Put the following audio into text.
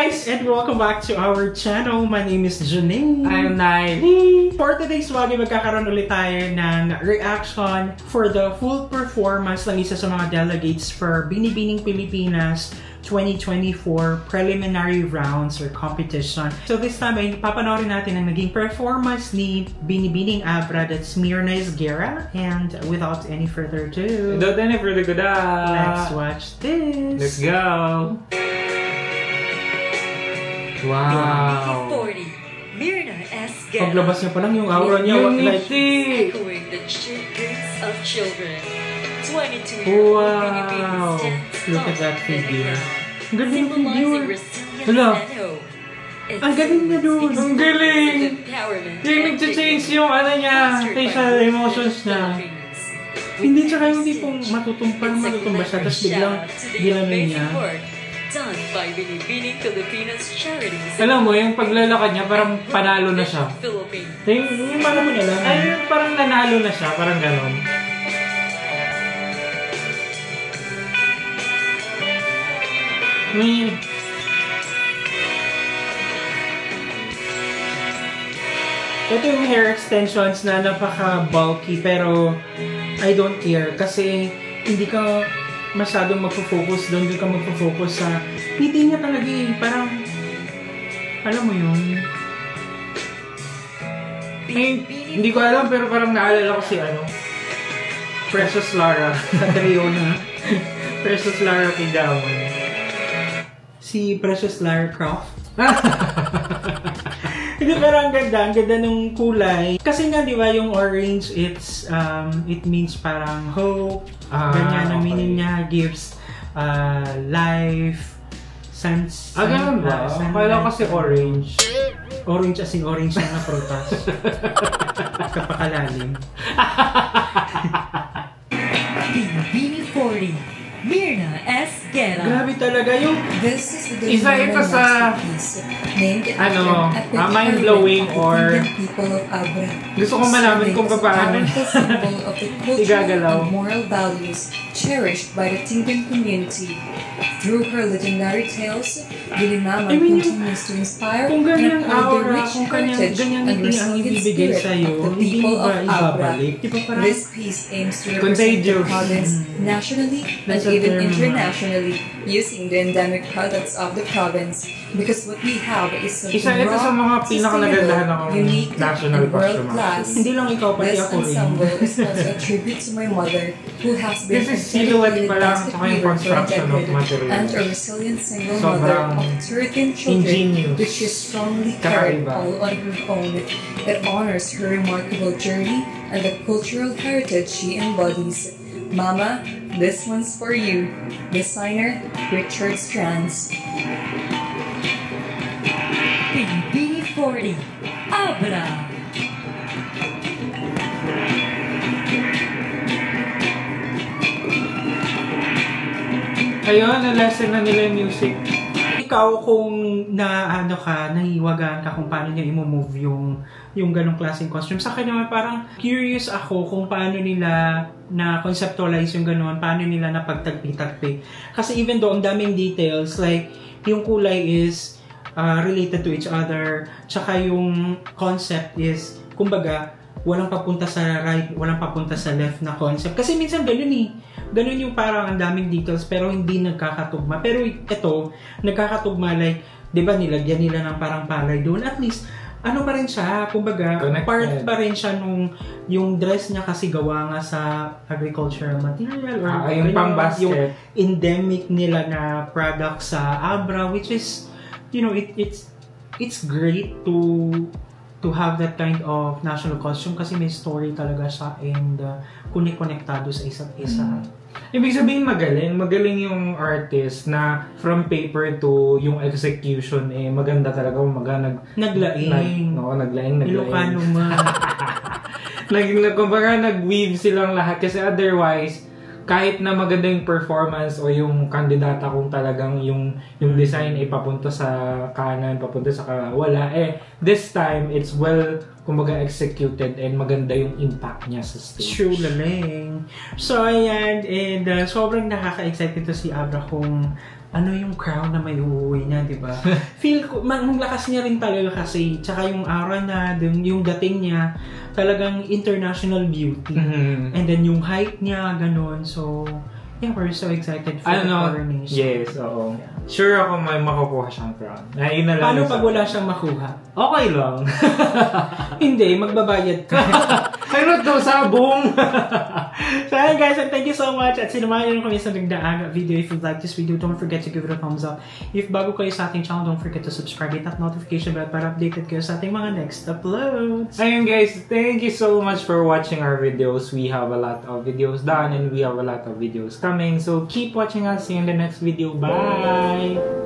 guys! And welcome back to our channel. My name is Janine. I'm Nai. For today's vlog, magkakaroon ulit tayo ng reaction for the full performance ng isa sa mga delegates for Binibining Pilipinas 2024 preliminary rounds or competition. So this time ay papanoorin natin ang naging performance ni Binibining Abra, that's Myrna Esguerra. And without any further ado, let's watch this. Let's go. Wow. 40, Myrna Esguerra. Paglabas niya pa lang yung aura niya, like echoing the cheers of children. 22 wow! Look at that figure. Ang galing ng figure. Hala! Ang galing niya doon! Ang galing! Yung nag-change yung ano niya, facial emotions niya. Hindi, tsaka yung tipong parang matutumba siya, tapos biglang gilamin niya. Done by Binibining Pilipinas Charities. Alam mo, yung paglalakad niya, parang panalo na siya. Yung parang mo niya lang. Ay, parang nanalo na siya, parang ganon. May... Ito yung hair extensions na napaka-bulky, pero I don't care kasi hindi ka masyadong magpo-focus doon, ka magpo-focus sa ngiti niya talaga eh. Parang, alam mo yun? Hindi ko alam, pero parang naalala ko si Precious Lara. Sa trio na. Precious Lara Kidawan. Si Precious Lara Croft. Hindi, pero ang ganda nung kulay. Kasi nga, di ba, yung orange, it means parang hope. Ganyan na meaning niya, gives life, sense. Ganun ba? Akala kasi orange. Orange as in orange na prutas. Kapakalalim. Binibining 40. Myrna Esguerra. Grabe talaga yung... This is the isa ito sa mind-blowing or gusto kong malaman kung paano igagalaw. Moral values cherished by the Tingin community. Through her legendary tales, Bilimama continues to inspire kung and uphold the aura, rich kung heritage ganyang and ang resilient ibibigay spirit sa'yo, of the hindi people ba of Abra. ibabalik? This piece aims to represent the province nationally and even internationally, using the endemic products of the province. Because what we have is a isa ito sa mga pinakanagandahan ng unique national and world-class. Hindi lang ikaw, pati This ako rin. ensemble is also a tribute to my mother, who has been This is silhouette pa lang, saka yung construction of material. and a resilient single Sobrang mother of 13 children, ingenious. which is strongly carried Kakaiba. all on her own. It honors her remarkable journey and the cultural heritage she embodies. Mama, this one's for you. Designer, Richard Strands. Binibining 40, Abra. Ayun, na-lesson na nila yung music. Ikaw kung nahiwagaan ka kung paano niya i-move yung ganong klaseng costume. Sa akin naman parang curious ako kung paano nila na-conceptualize yung ganon, paano nila napagtagpi-tagpi. Kasi even though ang daming details, like yung kulay is related to each other, tsaka yung concept is, kumbaga, walang papunta sa right, walang papunta sa left na concept. Kasi minsan ganun eh. Ganun yung parang ang daming details pero hindi nagkakatugma. Pero ito, nagkakatugma, like, di ba nilagyan nila ng parang palay doon. At least, ano pa rin siya, kumbaga, connected. Part pa rin siya nung yung dress niya kasi gawa nga sa agricultural material or yung pang-basket. Yung endemic nila na product sa Abra, which is, you know, it's great to have that kind of national costume kasi may story talaga siya and konektado sa isa't isa. Ibig sabihin magaling yung artist na from paper to yung execution maganda talaga, naglaing. Naglaing. Ilocano man. Kumbaga nag-weave silang lahat kasi otherwise kahit na maganda yung performance o yung kandidata kung talagang yung design ay papunta sa kanan, papunta sa wala, this time it's well kumbaga executed and maganda yung impact niya sa stage. True, laling. So ayan, and sobrang nakaka-excite ito si Abra kung ano yung crown na may uuwi niya, di ba? Feel ko, ang lakas niya rin talaga kasi, tsaka yung aura na, yung dating niya, talagang international beauty. And then yung height niya, ganun. So, yeah, we're so excited for the coronation. Yes, oo. Yeah. Sure ako may makukuha siyang crown. Paano pag wala siyang makuha? Okay lang. Hindi, magbabayad ka. Ay, daw sabong! So, ayun guys, and thank you so much. At sinamahan nyo kami sa nagdaang video. If you like this video, don't forget to give it a thumbs up. If bago kayo sa ating channel, don't forget to subscribe. Hit that notification bell para updated kayo sa ating mga next uploads. Ayun guys, thank you so much for watching our videos. We have a lot of videos done and we have a lot of videos coming. So, keep watching us. See you in the next video. Bye!